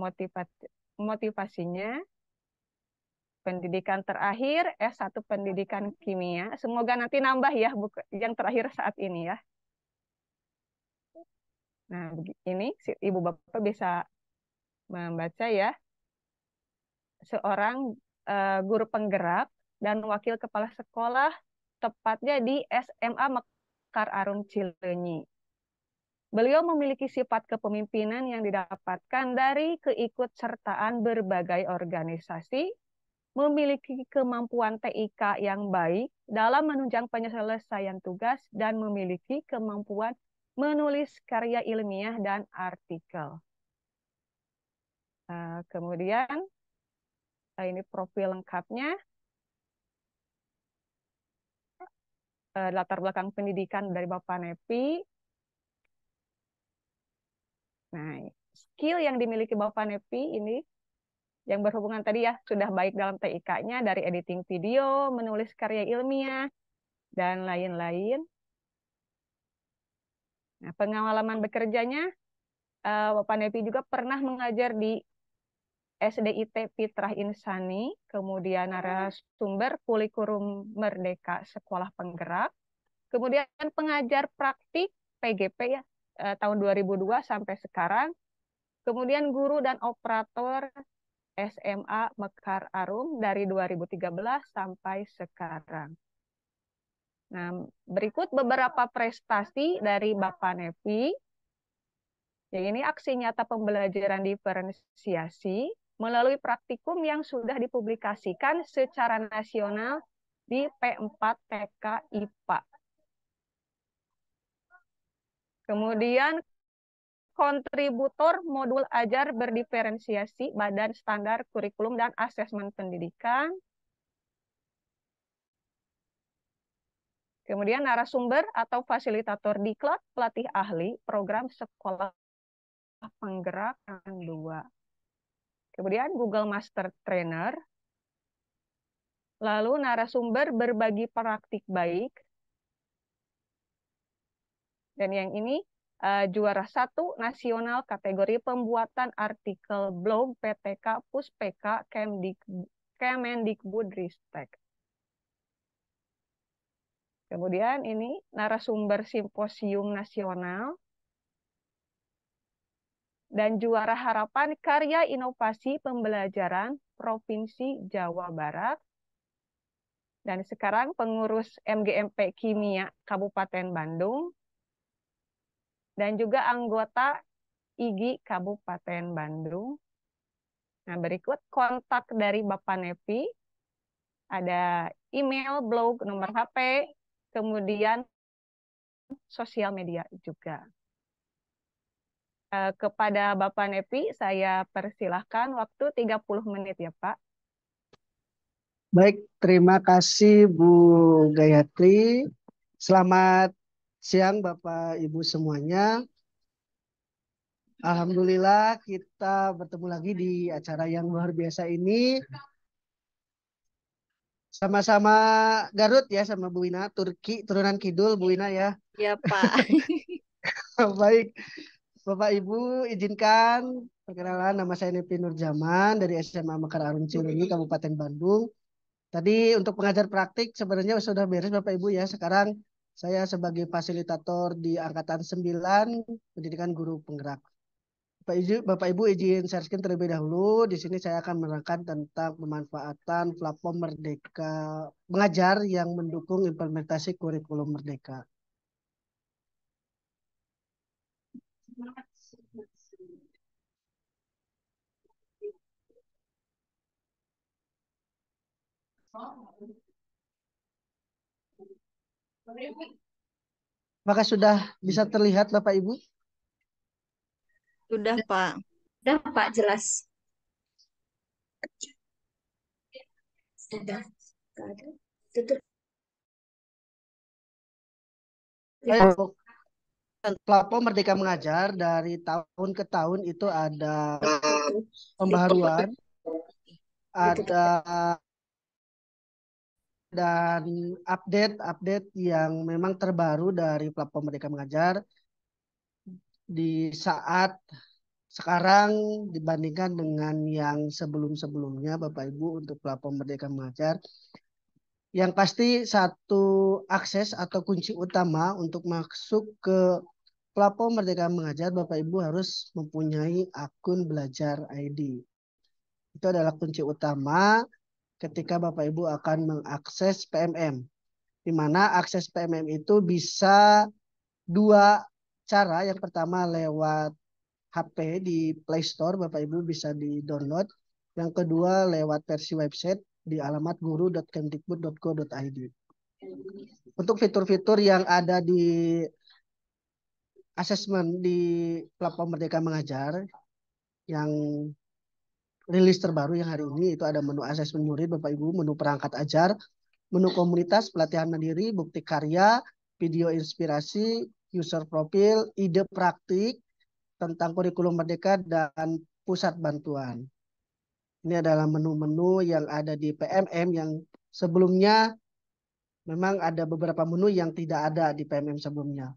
motivasinya. Pendidikan terakhir, S1 pendidikan kimia. Semoga nanti nambah ya, yang terakhir saat ini ya. Nah, ini Ibu Bapak bisa membaca ya. Seorang guru penggerak dan wakil kepala sekolah, tepatnya di SMA Mekar Arum Cileunyi. Beliau memiliki sifat kepemimpinan yang didapatkan dari keikutsertaan berbagai organisasi, memiliki kemampuan TIK yang baik dalam menunjang penyelesaian tugas, dan memiliki kemampuan menulis karya ilmiah dan artikel. Kemudian, ini profil lengkapnya, latar belakang pendidikan dari Bapak Nepi. Nah, skill yang dimiliki Bapak Nepi ini yang berhubungan tadi ya, sudah baik dalam TIK-nya, dari editing video, menulis karya ilmiah, dan lain-lain. Nah, pengalaman bekerjanya, Bapak Nepi juga pernah mengajar di SDIT Fitrah Insani, kemudian narasumber kurikulum Merdeka Sekolah Penggerak, kemudian pengajar praktik PGP ya, tahun 2002 sampai sekarang, kemudian guru dan operator SMA Mekar Arum dari 2013 sampai sekarang. Nah, berikut beberapa prestasi dari Bapak Nevi. Yang ini aksi nyata pembelajaran diferensiasi melalui praktikum yang sudah dipublikasikan secara nasional di P4 TK IPA. Kemudian kontributor modul ajar berdiferensiasi Badan Standar Kurikulum dan Asesmen Pendidikan. Kemudian narasumber atau fasilitator diklat, pelatih ahli program sekolah penggerak 2. Kemudian Google Master Trainer. Lalu narasumber berbagi praktik baik. Dan yang ini juara 1 nasional kategori pembuatan artikel blog PTK Puspeka Kemendikbudristek. Kemudian ini narasumber simposium nasional dan juara harapan karya inovasi pembelajaran Provinsi Jawa Barat. Dan sekarang pengurus MGMP Kimia Kabupaten Bandung. Dan juga anggota IGI Kabupaten Bandung. Nah, berikut kontak dari Bapak Nevi. Ada email, blog, nomor HP, kemudian sosial media juga. Kepada Bapak Nevi, saya persilahkan waktu 30 menit ya Pak. Baik, terima kasih Bu Gayatri. Selamat siang Bapak Ibu semuanya. Alhamdulillah kita bertemu lagi di acara yang luar biasa ini. Sama-sama Garut ya, sama Bu Wina, Turki, turunan Kidul Bu Wina ya. Ya, Pak. Baik, Bapak Ibu izinkan perkenalan, nama saya Nepi Nurjaman dari SMA Mekar Arum Cileunyi Kabupaten Bandung. Tadi untuk pengajar praktik sebenarnya sudah beres Bapak Ibu ya. Sekarang saya sebagai fasilitator di Angkatan 9 Pendidikan Guru Penggerak. Bapak Ibu izin share screen terlebih dahulu. Di sini saya akan menerangkan tentang pemanfaatan platform Merdeka Mengajar yang mendukung implementasi kurikulum Merdeka. Maka sudah bisa terlihat Bapak Ibu? Sudah, Pak. Udah Pak, jelas. Sudah. Tutup. Untuk platform Merdeka Mengajar dari tahun ke tahun itu ada pembaharuan, ada dan update yang memang terbaru dari platform Merdeka Mengajar di saat sekarang dibandingkan dengan yang sebelum-sebelumnya Bapak Ibu untuk platform Merdeka Mengajar. Yang pasti satu akses atau kunci utama untuk masuk ke platform Merdeka Mengajar Bapak Ibu harus mempunyai akun Belajar ID. Itu adalah kunci utama ketika Bapak Ibu akan mengakses PMM. Di mana akses PMM itu bisa dua cara. Yang pertama lewat HP di Play Store, Bapak Ibu bisa di-download. Yang kedua lewat versi website di alamat guru.kemdikbud.go.id. Untuk fitur-fitur yang ada di asesmen di platform Merdeka Mengajar yang rilis terbaru yang hari ini itu ada menu asesmen murid Bapak Ibu, menu perangkat ajar, menu komunitas, pelatihan mandiri, bukti karya, video inspirasi, user profil, ide praktik tentang kurikulum merdeka dan pusat bantuan. Ini adalah menu-menu yang ada di PMM yang sebelumnya memang ada beberapa menu yang tidak ada di PMM sebelumnya.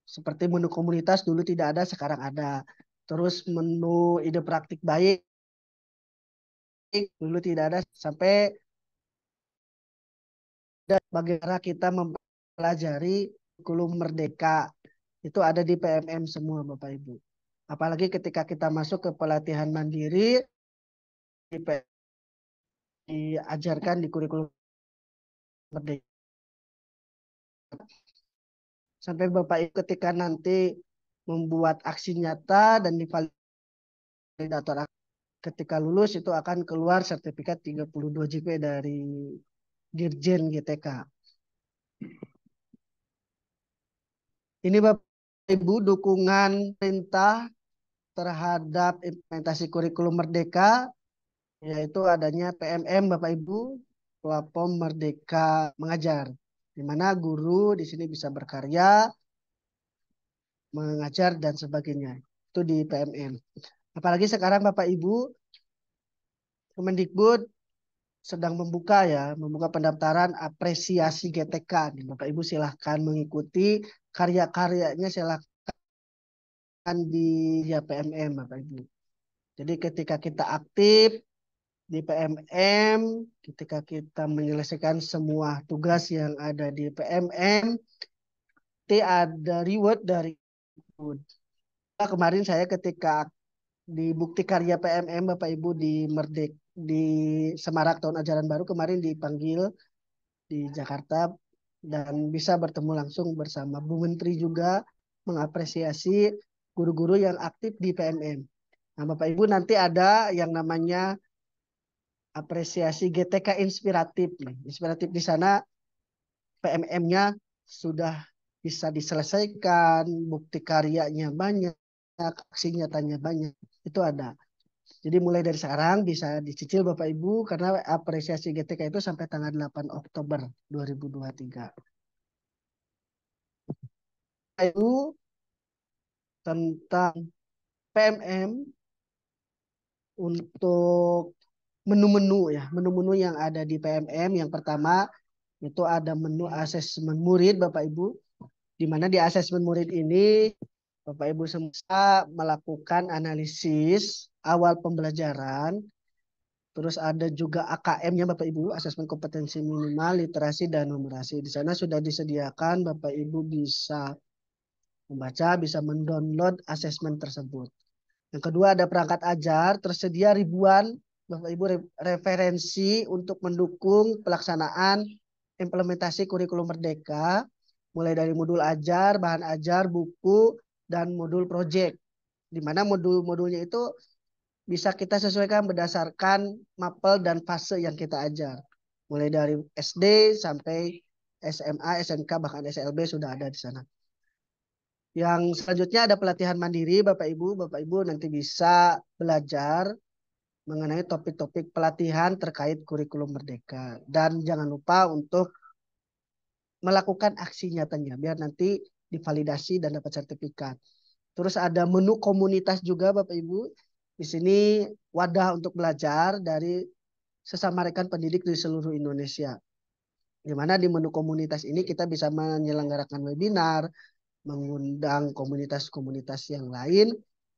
Seperti menu komunitas dulu tidak ada, sekarang ada. Terus menu ide praktik baik dulu tidak ada, sampai bagaimana kita mempelajari kurikulum merdeka itu ada di PMM semua Bapak Ibu. Apalagi ketika kita masuk ke pelatihan mandiri diajarkan di kurikulum merdeka. Sampai Bapak Ibu ketika nanti membuat aksi nyata dan divalidator ketika lulus itu akan keluar sertifikat 32 JP dari Dirjen GTK. Ini Bapak Ibu dukungan perintah terhadap implementasi kurikulum merdeka, yaitu adanya PMM Bapak Ibu, platform Merdeka Mengajar, di mana guru di sini bisa berkarya, mengajar dan sebagainya. Itu di PMM. Apalagi sekarang Bapak Ibu, Kemendikbud sedang membuka pendaftaran apresiasi GTK. Bapak Ibu silahkan mengikuti karya-karyanya, silahkan di PMM Bapak Ibu. Jadi ketika kita aktif di PMM, ketika kita menyelesaikan semua tugas yang ada di PMM, ada reward dari Kemendikbud. Kemarin saya ketika di bukti karya PMM Bapak Ibu di Semarak tahun ajaran baru kemarin dipanggil di Jakarta dan bisa bertemu langsung bersama Bu Menteri juga mengapresiasi guru-guru yang aktif di PMM. Nah, Bapak Ibu nanti ada yang namanya apresiasi GTK inspiratif. Inspiratif di sana PMM-nya sudah bisa diselesaikan, bukti karyanya banyak, aksi nyatanya banyak. Itu ada. Jadi mulai dari sekarang bisa dicicil Bapak Ibu karena apresiasi GTK itu sampai tanggal 8 Oktober 2023. Bapak Ibu tentang PMM untuk menu-menu menu-menu yang ada di PMM. Yang pertama itu ada menu asesmen murid Bapak Ibu, di mana di asesmen murid ini Bapak Ibu semua melakukan analisis awal pembelajaran. Terus ada juga AKM-nya Bapak Ibu, asesmen kompetensi minimal, literasi dan numerasi. Di sana sudah disediakan, Bapak Ibu bisa membaca, bisa mendownload asesmen tersebut. Yang kedua ada perangkat ajar, tersedia ribuan Bapak Ibu referensi untuk mendukung pelaksanaan implementasi kurikulum merdeka, mulai dari modul ajar, bahan ajar, buku, dan modul project. Di mana modul-modulnya itu bisa kita sesuaikan berdasarkan mapel dan fase yang kita ajar. Mulai dari SD sampai SMA, SMK, bahkan SLB sudah ada di sana. Yang selanjutnya ada pelatihan mandiri, Bapak Ibu. Bapak Ibu nanti bisa belajar mengenai topik-topik pelatihan terkait kurikulum Merdeka. Dan jangan lupa untuk melakukan aksi nyatanya, biar nanti divalidasi dan dapat sertifikat. Terus ada menu komunitas juga Bapak Ibu. Di sini wadah untuk belajar dari sesama rekan pendidik di seluruh Indonesia. Di mana di menu komunitas ini kita bisa menyelenggarakan webinar, mengundang komunitas-komunitas yang lain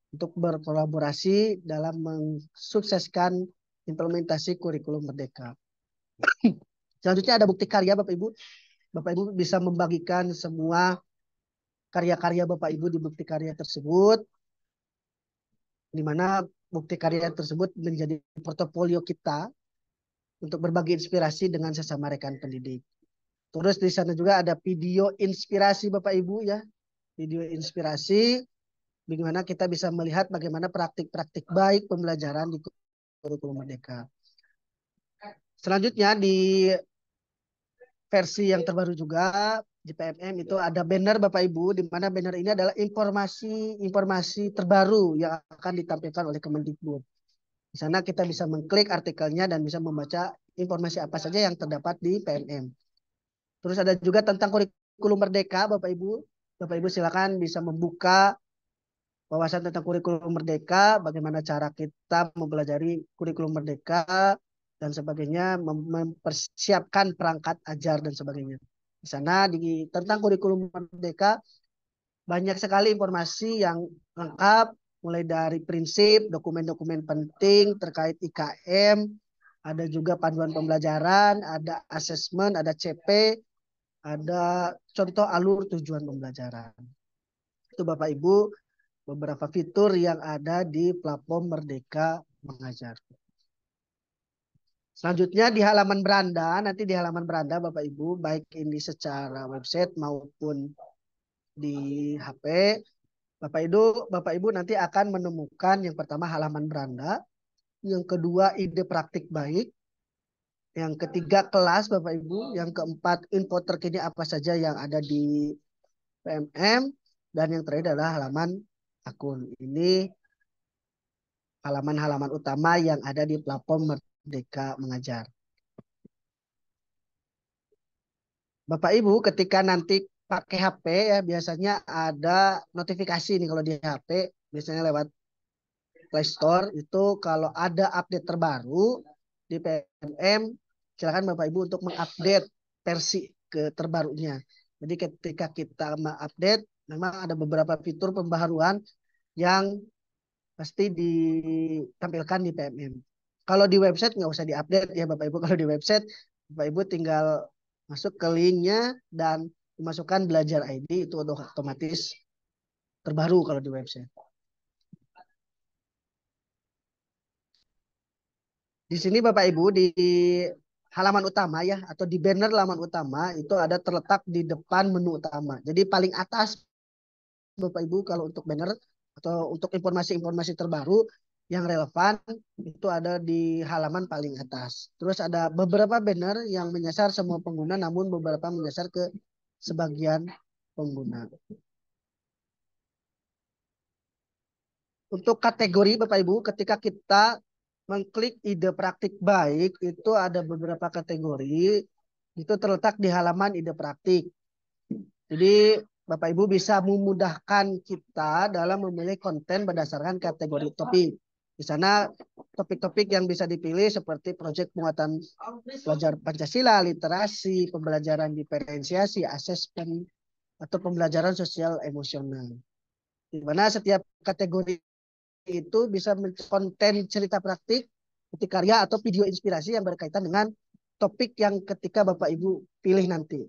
untuk berkolaborasi dalam mensukseskan implementasi kurikulum Merdeka. Selanjutnya ada bukti karya Bapak Ibu. Bapak Ibu bisa membagikan semua karya-karya Bapak Ibu di bukti karya tersebut, di mana bukti karya tersebut menjadi portofolio kita untuk berbagi inspirasi dengan sesama rekan pendidik. Terus di sana juga ada video inspirasi Bapak Ibu ya. Video inspirasi bagaimana kita bisa melihat bagaimana praktik-praktik baik pembelajaran di kurikulum Merdeka. Selanjutnya di versi yang terbaru juga di PMM itu ada banner Bapak Ibu, di mana banner ini adalah informasi terbaru yang akan ditampilkan oleh Kemendikbud. Di sana kita bisa mengklik artikelnya dan bisa membaca informasi apa saja yang terdapat di PMM. Terus ada juga tentang kurikulum Merdeka Bapak Ibu. Bapak Ibu silakan bisa membuka wawasan tentang kurikulum Merdeka, bagaimana cara kita mempelajari kurikulum Merdeka dan sebagainya, mempersiapkan perangkat ajar dan sebagainya. Di sana tentang kurikulum Merdeka banyak sekali informasi yang lengkap, mulai dari prinsip, dokumen-dokumen penting terkait IKM, ada juga panduan pembelajaran, ada asesmen, ada CP, ada contoh alur tujuan pembelajaran. Itu Bapak Ibu beberapa fitur yang ada di platform Merdeka Mengajar. Selanjutnya di halaman beranda, nanti di halaman beranda Bapak Ibu, baik ini secara website maupun di HP, Bapak Ibu nanti akan menemukan yang pertama halaman beranda, yang kedua ide praktik baik, yang ketiga kelas Bapak Ibu, yang keempat info terkini apa saja yang ada di PMM, dan yang terakhir adalah halaman akun. Ini halaman-halaman utama yang ada di platform Merdeka Mengajar. Bapak Ibu ketika nanti pakai HP ya biasanya ada notifikasi nih kalau di HP biasanya lewat Play Store itu kalau ada update terbaru di PMM silakan Bapak Ibu untuk mengupdate versi ke terbarunya. Jadi ketika kita mengupdate memang ada beberapa fitur pembaharuan yang pasti ditampilkan di PMM. Kalau di website nggak usah diupdate ya Bapak Ibu. Kalau di website Bapak Ibu tinggal masuk ke linknya dan memasukkan belajar ID itu udah otomatis terbaru kalau di website. Di sini Bapak Ibu di halaman utama ya atau di banner halaman utama itu ada terletak di depan menu utama. Jadi paling atas Bapak Ibu kalau untuk banner atau untuk informasi-informasi terbaru yang relevan itu ada di halaman paling atas. Terus ada beberapa banner yang menyasar semua pengguna namun beberapa menyasar ke sebagian pengguna. Untuk kategori Bapak Ibu ketika kita mengklik ide praktik baik itu ada beberapa kategori itu terletak di halaman ide praktik. Jadi Bapak Ibu bisa memudahkan kita dalam memilih konten berdasarkan kategori topik. Di sana topik-topik yang bisa dipilih seperti proyek penguatan pelajar Pancasila, literasi, pembelajaran diferensiasi, asesmen, atau pembelajaran sosial emosional. Di mana setiap kategori itu bisa konten cerita praktik, bukti karya, atau video inspirasi yang berkaitan dengan topik yang ketika Bapak Ibu pilih nanti.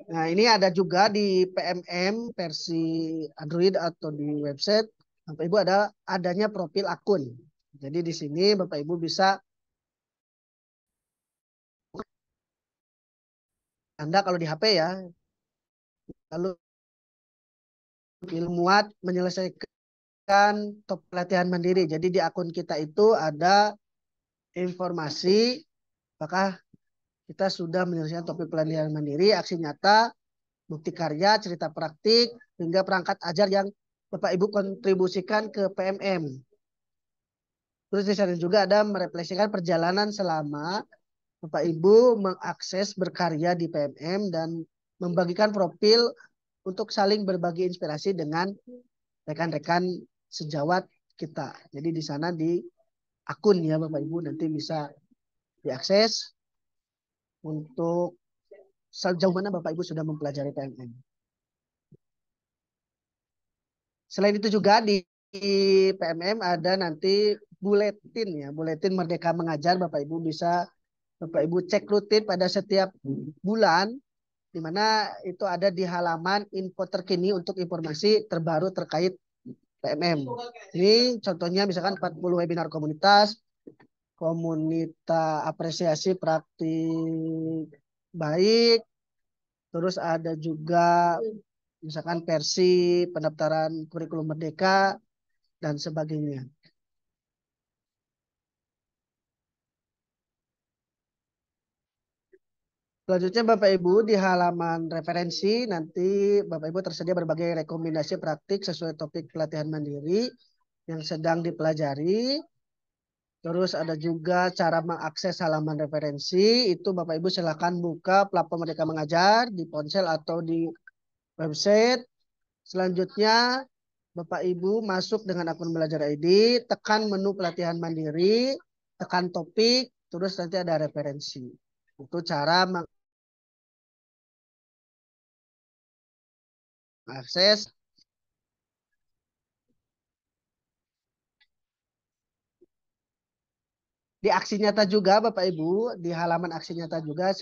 Nah, ini ada juga di PMM versi Android atau di website. Bapak Ibu adanya profil akun. Jadi di sini Bapak Ibu bisa Anda kalau di HP ya, lalu ilmuwan menyelesaikan top pelatihan mandiri. Jadi di akun kita itu ada informasi apakah kita sudah menyelesaikan topik pelatihan mandiri, aksi nyata, bukti karya, cerita praktik, hingga perangkat ajar yang Bapak Ibu kontribusikan ke PMM. Terus di sana juga ada merefleksikan perjalanan selama Bapak Ibu mengakses berkarya di PMM dan membagikan profil untuk saling berbagi inspirasi dengan rekan-rekan sejawat kita. Jadi di sana di akun ya Bapak Ibu nanti bisa diakses untuk sejauh mana Bapak Ibu sudah mempelajari PMM. Selain itu juga di PMM ada nanti buletin ya, buletin Merdeka Mengajar. Bapak Ibu bisa Bapak Ibu cek rutin pada setiap bulan, di mana itu ada di halaman info terkini untuk informasi terbaru terkait PMM. Ini contohnya misalkan 40 webinar komunitas, komunitas apresiasi praktik baik, terus ada juga misalkan versi pendaftaran kurikulum merdeka dan sebagainya. Selanjutnya Bapak Ibu di halaman referensi nanti Bapak Ibu tersedia berbagai rekomendasi praktik sesuai topik pelatihan mandiri yang sedang dipelajari. Terus ada juga cara mengakses halaman referensi. Itu Bapak Ibu silakan buka platform Merdeka Mengajar di ponsel atau di website. Selanjutnya Bapak Ibu masuk dengan akun Belajar ID, tekan menu pelatihan mandiri, tekan topik, terus nanti ada referensi. Itu cara mengakses. Di aksi nyata juga Bapak Ibu, di halaman aksi nyata juga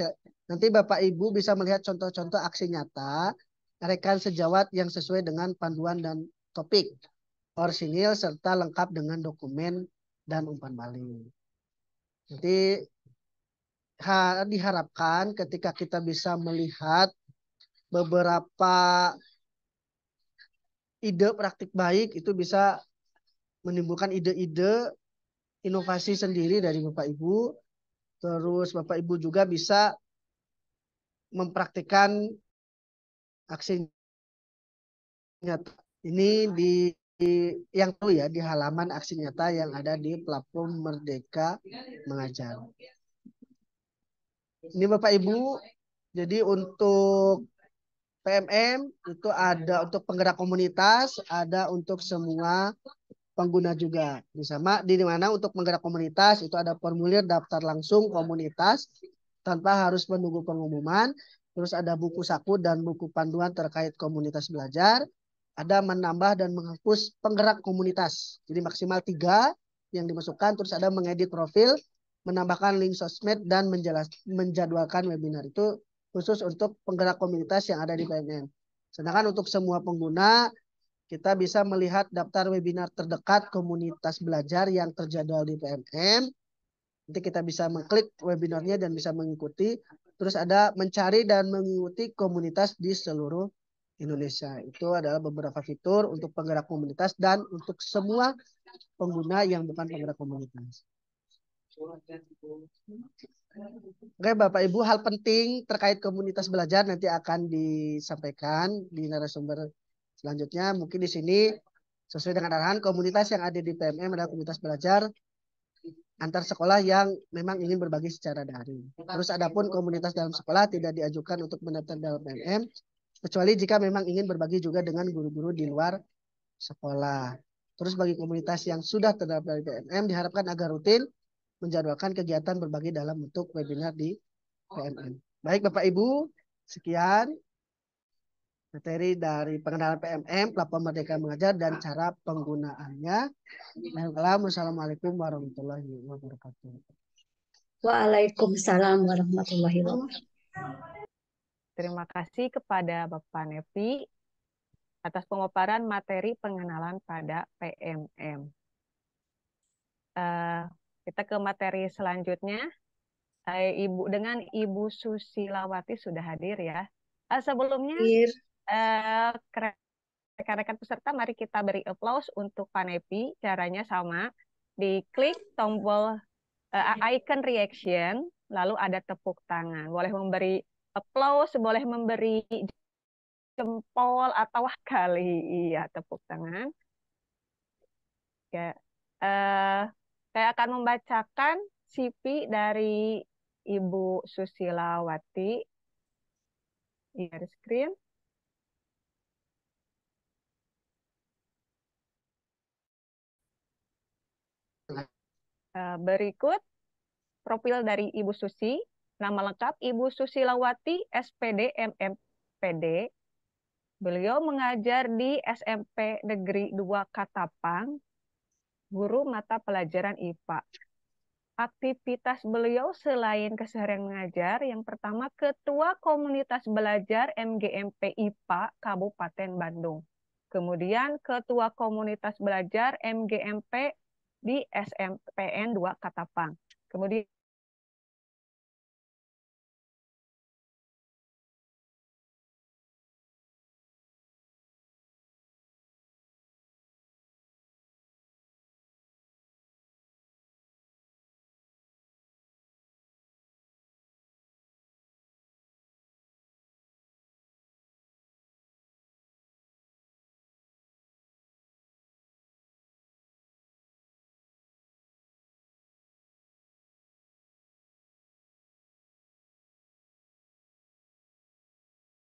nanti Bapak Ibu bisa melihat contoh-contoh aksi nyata rekan sejawat yang sesuai dengan panduan dan topik orisinil serta lengkap dengan dokumen dan umpan balik. Nanti diharapkan ketika kita bisa melihat beberapa ide praktik baik itu bisa menimbulkan ide-ide inovasi sendiri dari Bapak Ibu. Terus Bapak Ibu juga bisa mempraktikkan aksi nyata. Ini yang tahu ya di halaman aksi nyata yang ada di platform Merdeka Mengajar. Ini Bapak Ibu, jadi untuk PMM itu ada untuk penggerak komunitas, ada untuk semua pengguna juga. Di mana untuk penggerak komunitas itu ada formulir daftar langsung komunitas tanpa harus menunggu pengumuman. Terus ada buku saku dan buku panduan terkait komunitas belajar. Ada menambah dan menghapus penggerak komunitas. Jadi maksimal 3 yang dimasukkan. Terus ada mengedit profil, menambahkan link sosmed dan menjadwalkan webinar. Itu khusus untuk penggerak komunitas yang ada di PMM. Sedangkan untuk semua pengguna kita bisa melihat daftar webinar terdekat komunitas belajar yang terjadwal di PMM. Nanti kita bisa mengklik webinarnya dan bisa mengikuti. Terus ada mencari dan mengikuti komunitas di seluruh Indonesia. Itu adalah beberapa fitur untuk penggerak komunitas dan untuk semua pengguna yang bukan penggerak komunitas. Oke Bapak Ibu, hal penting terkait komunitas belajar nanti akan disampaikan di narasumber selanjutnya. Mungkin di sini sesuai dengan arahan komunitas yang ada di PMM adalah komunitas belajar antar sekolah yang memang ingin berbagi secara daring. Terus adapun komunitas dalam sekolah tidak diajukan untuk mendaftar dalam PMM kecuali jika memang ingin berbagi juga dengan guru-guru di luar sekolah. Terus bagi komunitas yang sudah terdaftar di PMM diharapkan agar rutin menjadwalkan kegiatan berbagi dalam bentuk webinar di PMM. Baik Bapak Ibu, sekian materi dari pengenalan PMM, platform Merdeka Mengajar dan cara penggunaannya. Wassalamualaikum warahmatullahi wabarakatuh. Waalaikumsalam warahmatullahi wabarakatuh. Terima kasih kepada Bapak Nevi atas pemaparan materi pengenalan pada PMM. Kita ke materi selanjutnya. Ibu Susilawati sudah hadir ya. Sebelumnya rekan-rekan peserta, mari kita beri applause untuk Panepi. Caranya sama, diklik tombol icon reaction, lalu ada tepuk tangan. Boleh memberi applause, boleh memberi jempol atau kali, iya tepuk tangan. Ya, saya akan membacakan CV dari Ibu Susilawati di screen. Berikut profil dari Ibu Susi. Nama lengkap Ibu Susilawati, SPD MMPD. Beliau mengajar di SMP Negeri 2 Katapang, guru mata pelajaran IPA. Aktivitas beliau selain keseharian mengajar, yang pertama Ketua Komunitas Belajar MGMP IPA Kabupaten Bandung. Kemudian Ketua Komunitas Belajar MGMP di SMPN 2 Katapang. Kemudian